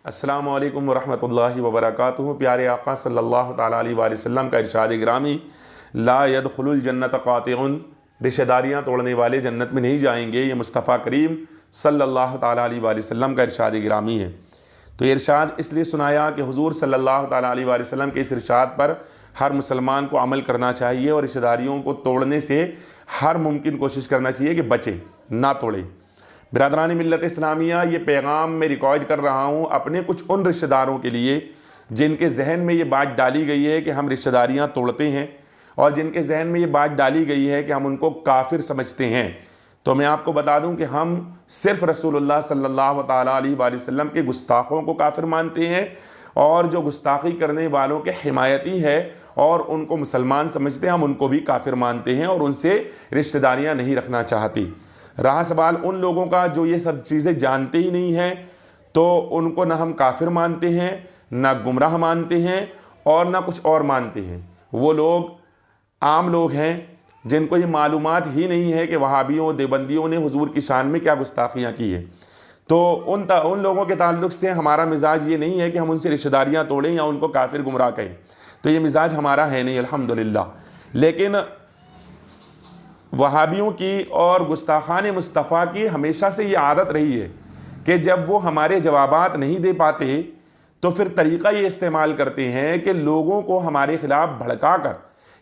السلام علیکم ورحمۃ اللہ وبرکاتہ۔ پیارے آقا صلی اللہ تعالیٰ علیہ وآلہ وسلم کا ارشاد گرامی، لا يدخل الجنت قاطع، رشتہ داریاں توڑنے والے جنت میں نہیں جائیں گے۔ یہ مصطفیٰ کریم صلی اللہ تعالیٰ علیہ وآلہ وسلم کا ارشاد گرامی ہے۔ تو یہ ارشاد اس لیے سنایا کہ حضور صلی اللہ تعالیٰ علیہ وآلہ وسلم کے اس ارشاد پر ہر مسلمان کو عمل کرنا چاہیے اور رشتہ داریوں کو توڑنے سے ہر ممکن کوشش کرنا چاہیے کہ بچے نہ توڑے۔ برادران ملت اسلامیہ، یہ پیغام میں ریکارڈ کر رہا ہوں اپنے کچھ ان رشتہ داروں کے لیے جن کے ذہن میں یہ بات ڈالی گئی ہے کہ ہم رشتہ داریاں توڑتے ہیں، اور جن کے ذہن میں یہ بات ڈالی گئی ہے کہ ہم ان کو کافر سمجھتے ہیں۔ تو میں آپ کو بتا دوں کہ ہم صرف رسول اللہ صلی اللہ تعالیٰ علیہ وآلہ وسلم کے گستاخوں کو کافر مانتے ہیں، اور جو گستاخی کرنے والوں کے حمایتی ہے اور ان کو مسلمان سمجھتے ہیں، ہم ان کو بھی کافر مانتے ہیں اور ان سے رشتہ داریاں نہیں رکھنا چاہتے۔ رہا سوال ان لوگوں کا جو یہ سب چیزیں جانتے ہی نہیں ہیں، تو ان کو نہ ہم کافر مانتے ہیں، نہ گمراہ مانتے ہیں، اور نہ کچھ اور مانتے ہیں۔ وہ لوگ عام لوگ ہیں جن کو یہ معلومات ہی نہیں ہے کہ وہابیوں دیوبندیوں نے حضور کی شان میں کیا گستاخیاں کی ہیں۔ تو ان لوگوں کے تعلق سے ہمارا مزاج یہ نہیں ہے کہ ہم ان سے رشتہ داریاں توڑیں یا ان کو کافر گمراہ کہیں، تو یہ مزاج ہمارا ہے نہیں الحمدللہ۔ لیکن وہابیوں کی اور گستاخان مصطفیٰ کی ہمیشہ سے یہ عادت رہی ہے کہ جب وہ ہمارے جوابات نہیں دے پاتے تو پھر طریقہ یہ استعمال کرتے ہیں کہ لوگوں کو ہمارے خلاف بھڑکا کر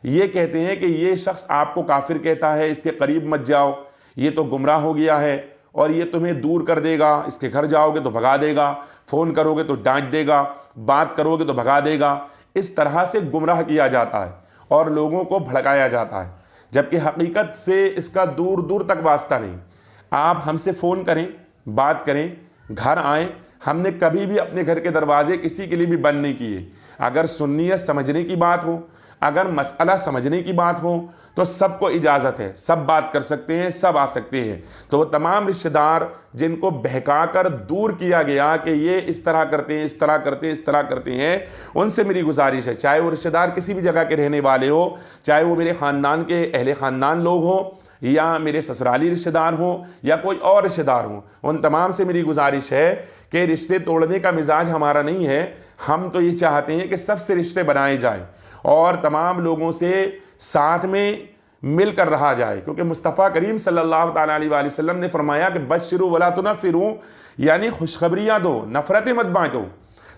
یہ کہتے ہیں کہ یہ شخص آپ کو کافر کہتا ہے، اس کے قریب مت جاؤ، یہ تو گمراہ ہو گیا ہے اور یہ تمہیں دور کر دے گا، اس کے گھر جاؤ گے تو بھگا دے گا، فون کرو گے تو ڈانٹ دے گا، بات کرو گے تو بھگا دے گا۔ اس طرح سے گمراہ کیا جاتا ہے اور لوگوں کو بھڑکایا جاتا ہے، جبکہ حقیقت سے اس کا دور دور تک واسطہ نہیں۔ آپ ہم سے فون کریں، بات کریں، گھر آئیں، ہم نے کبھی بھی اپنے گھر کے دروازے کسی کے لیے بھی بند نہیں کیے۔ اگر سنیت سمجھنے کی بات ہو، اگر مسئلہ سمجھنے کی بات ہو تو سب کو اجازت ہے، سب بات کر سکتے ہیں، سب آ سکتے ہیں۔ تو وہ تمام رشتہ دار جن کو بہکا کر دور کیا گیا کہ یہ اس طرح کرتے ہیں، اس طرح کرتے ہیں، اس طرح کرتے ہیں، ان سے میری گزارش ہے، چاہے وہ رشتہ دار کسی بھی جگہ کے رہنے والے ہو، چاہے وہ میرے خاندان کے اہل خاندان لوگ ہوں یا میرے سسرالی رشتہ دار ہوں یا کوئی اور رشتہ دار ہوں، ان تمام سے میری گزارش ہے کہ رشتے توڑنے کا مزاج ہمارا نہیں ہے۔ ہم تو یہ چاہتے ہیں کہ سب سے رشتے بنائے جائیں اور تمام لوگوں سے ساتھ میں مل کر رہا جائے، کیونکہ مصطفیٰ کریم صلی اللہ تعالیٰ علیہ وآلہ وسلم نے فرمایا کہ بشروا ولا تنفروا، یعنی خوشخبریاں دو، نفرتیں مت بانٹو۔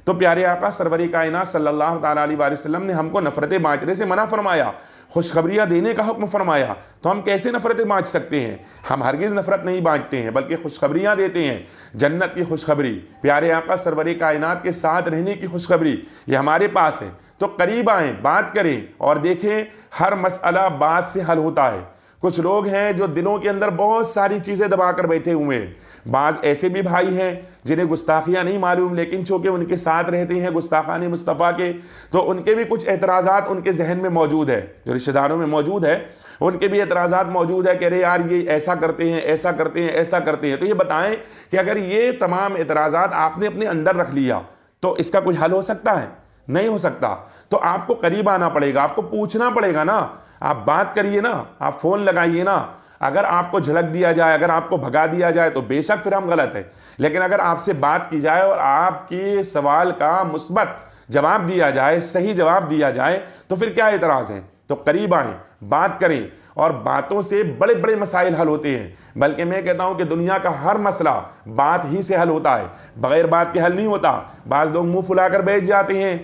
تو پیارے آقا سرور کائنات صلی اللہ تعالیٰ علیہ وآلہ وسلم نے ہم کو نفرتیں بانٹنے سے منع فرمایا، خوشخبریاں دینے کا حکم فرمایا۔ تو ہم کیسے نفرتیں بانٹ سکتے ہیں؟ ہم ہرگز نفرت نہیں بانٹتے ہیں بلکہ خوشخبریاں دیتے ہیں۔ جنت کی خوشخبری، پیارے آقا سرور کائنات کے ساتھ رہنے کی خوشخبری، یہ ہمارے پاس ہے۔ تو قریب آئیں، بات کریں اور دیکھیں ہر مسئلہ بات سے حل ہوتا ہے۔ کچھ لوگ ہیں جو دلوں کے اندر بہت ساری چیزیں دبا کر بیٹھے ہوئے ہیں۔ بعض ایسے بھی بھائی ہیں جنہیں گستاخیاں نہیں معلوم، لیکن چونکہ ان کے ساتھ رہتے ہیں گستاخان مصطفیٰ کے، تو ان کے بھی کچھ اعتراضات ان کے ذہن میں موجود ہے، جو رشتہ داروں میں موجود ہے، ان کے بھی اعتراضات موجود ہے کہ ارے یار یہ ایسا کرتے ہیں، ایسا کرتے ہیں، ایسا کرتے ہیں۔ تو یہ بتائیں کہ اگر یہ تمام اعتراضات آپ نے اپنے اندر رکھ لیا تو اس کا کوئی حل ہو سکتا ہے؟ نہیں ہو سکتا۔ تو آپ کو قریب آنا پڑے گا، آپ کو پوچھنا پڑے گا نا، آپ بات کریے نا، آپ فون لگائیے نا۔ اگر آپ کو جھلک دیا جائے، اگر آپ کو بھگا دیا جائے تو بے شک پھر ہم غلط ہیں، لیکن اگر آپ سے بات کی جائے اور آپ کے سوال کا مثبت جواب دیا جائے، صحیح جواب دیا جائے، تو پھر کیا اعتراض ہے؟ تو قریب آئیں، بات کریں، اور باتوں سے بڑے بڑے مسائل حل ہوتے ہیں۔ بلکہ میں کہتا ہوں کہ دنیا کا ہر مسئلہ بات ہی سے حل ہوتا ہے، بغیر بات کے حل نہیں ہوتا۔ بعض لوگ منہ پھلا کر بیٹھ جاتے ہیں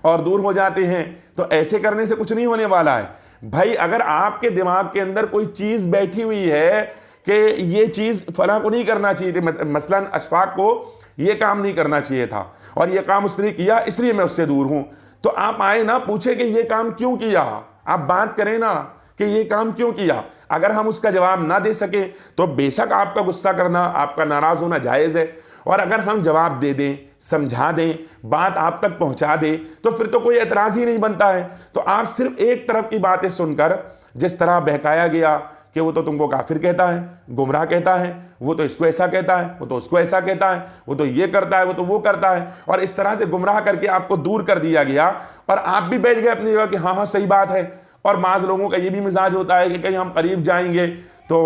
اور دور ہو جاتے ہیں، تو ایسے کرنے سے کچھ نہیں ہونے والا ہے۔ بھائی اگر آپ کے دماغ کے اندر کوئی چیز بیٹھی ہوئی ہے کہ یہ چیز فلاں کو نہیں کرنا چاہیے تھی، مثلاً اشفاق کو یہ کام نہیں کرنا چاہیے تھا اور یہ کام اس نے کیا اس لیے میں اس سے دور ہوں، تو آپ آئے نا، پوچھیں کہ یہ کام کیوں کیا، آپ بات کریں نا کہ یہ کام کیوں کیا۔ اگر ہم اس کا جواب نہ دے سکیں تو بے شک آپ کا غصہ کرنا، آپ کا ناراض ہونا جائز ہے، اور اگر ہم جواب دے دیں، سمجھا دیں، بات آپ تک پہنچا دیں، تو پھر تو کوئی اعتراض ہی نہیں بنتا ہے۔ تو آپ صرف ایک طرف کی باتیں سن کر جس طرح بہکایا گیا کہ وہ تو تم کو کافر کہتا ہے، گمراہ کہتا ہے، وہ تو اس کو ایسا کہتا ہے، وہ تو اس کو ایسا کہتا ہے، وہ تو یہ کرتا ہے، وہ تو وہ کرتا ہے، اور اس طرح سے گمراہ کر کے آپ کو دور کر دیا گیا، اور آپ بھی بیٹھ گئے اپنی جگہ کہ ہاں ہاں صحیح بات ہے۔ اور بعض لوگوں کا یہ بھی مزاج ہوتا ہے کہ کہیں ہم قریب جائیں گے تو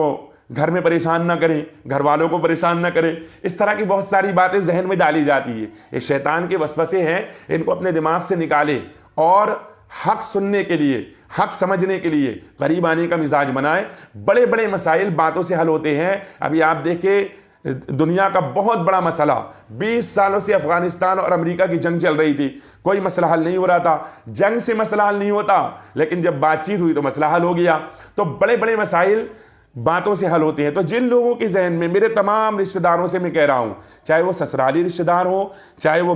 گھر میں پریشان نہ کریں، گھر والوں کو پریشان نہ کریں، اس طرح کی بہت ساری باتیں ذہن میں ڈالی جاتی ہے۔ یہ شیطان کے وسوسے ہیں، ان کو اپنے دماغ سے نکالیں اور حق سننے کے لیے، حق سمجھنے کے لیے قریب آنے کا مزاج بنائیں۔ بڑے بڑے مسائل باتوں سے حل ہوتے ہیں۔ ابھی آپ دیکھیں دنیا کا بہت بڑا مسئلہ 20 سالوں سے افغانستان اور امریکہ کی جنگ چل رہی تھی، کوئی مسئلہ حل نہیں ہو رہا تھا۔ جنگ سے مسئلہ حل نہیں ہوتا، لیکن جب بات چیت ہوئی تو مسئلہ حل ہو گیا۔ تو بڑے بڑے مسائل باتوں سے حل ہوتے ہیں۔ تو جن لوگوں کے ذہن میں، میرے تمام رشتہ داروں سے میں کہہ رہا ہوں، چاہے وہ سسرالی رشتہ دار ہوں، چاہے وہ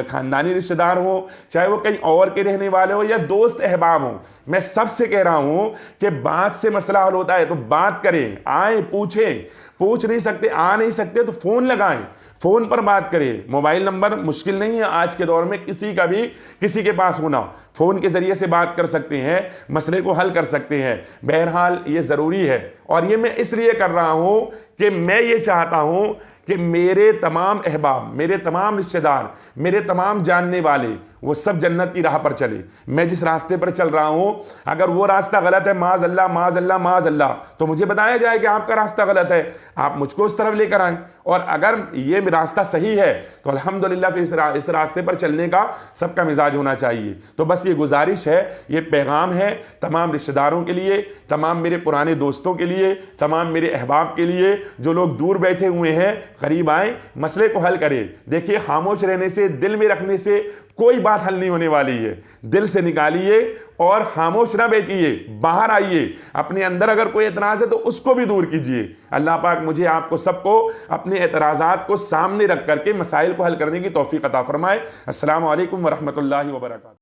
خاندانی رشتہ دار ہوں، چاہے وہ کہیں اور کے رہنے والے ہوں یا دوست احباب ہوں، میں سب سے کہہ رہا ہوں کہ بات سے مسئلہ حل ہوتا ہے تو بات کریں، آئیں، پوچھیں۔ پوچھ نہیں سکتے، آ نہیں سکتے تو فون لگائیں، فون پر بات کریں۔ موبائل نمبر مشکل نہیں ہے آج کے دور میں کسی کا بھی کسی کے پاس ہونا، فون کے ذریعے سے بات کر سکتے ہیں، مسئلے کو حل کر سکتے ہیں۔ بہرحال یہ ضروری ہے، اور یہ میں اس لیے کر رہا ہوں کہ میں یہ چاہتا ہوں کہ میرے تمام احباب، میرے تمام رشتہ دار، میرے تمام جاننے والے وہ سب جنت کی راہ پر چلے۔ میں جس راستے پر چل رہا ہوں اگر وہ راستہ غلط ہے، معاذ اللہ معاذ اللہ معاذ اللہ، تو مجھے بتایا جائے کہ آپ کا راستہ غلط ہے، آپ مجھ کو اس طرف لے کر آئیں۔ اور اگر یہ راستہ صحیح ہے تو الحمدللہ پھر اس راستے پر چلنے کا سب کا مزاج ہونا چاہیے۔ تو بس یہ گزارش ہے، یہ پیغام ہے تمام رشتہ داروں کے لیے، تمام میرے پرانے دوستوں کے لیے، تمام میرے احباب کے لیے، جو لوگ دور بیٹھے ہوئے ہیں قریب آئیں، مسئلے کو حل کریں۔ دیکھیے خاموش رہنے سے، دل میں رکھنے سے کوئی بات حل نہیں ہونے والی ہے۔ دل سے نکالیے اور خاموش نہ بیٹھیے، باہر آئیے۔ اپنے اندر اگر کوئی اعتراض ہے تو اس کو بھی دور کیجیے۔ اللہ پاک مجھے آپ کو سب کو اپنے اعتراضات کو سامنے رکھ کر کے مسائل کو حل کرنے کی توفیق عطا فرمائے۔ السلام علیکم ورحمۃ اللہ وبرکاتہ۔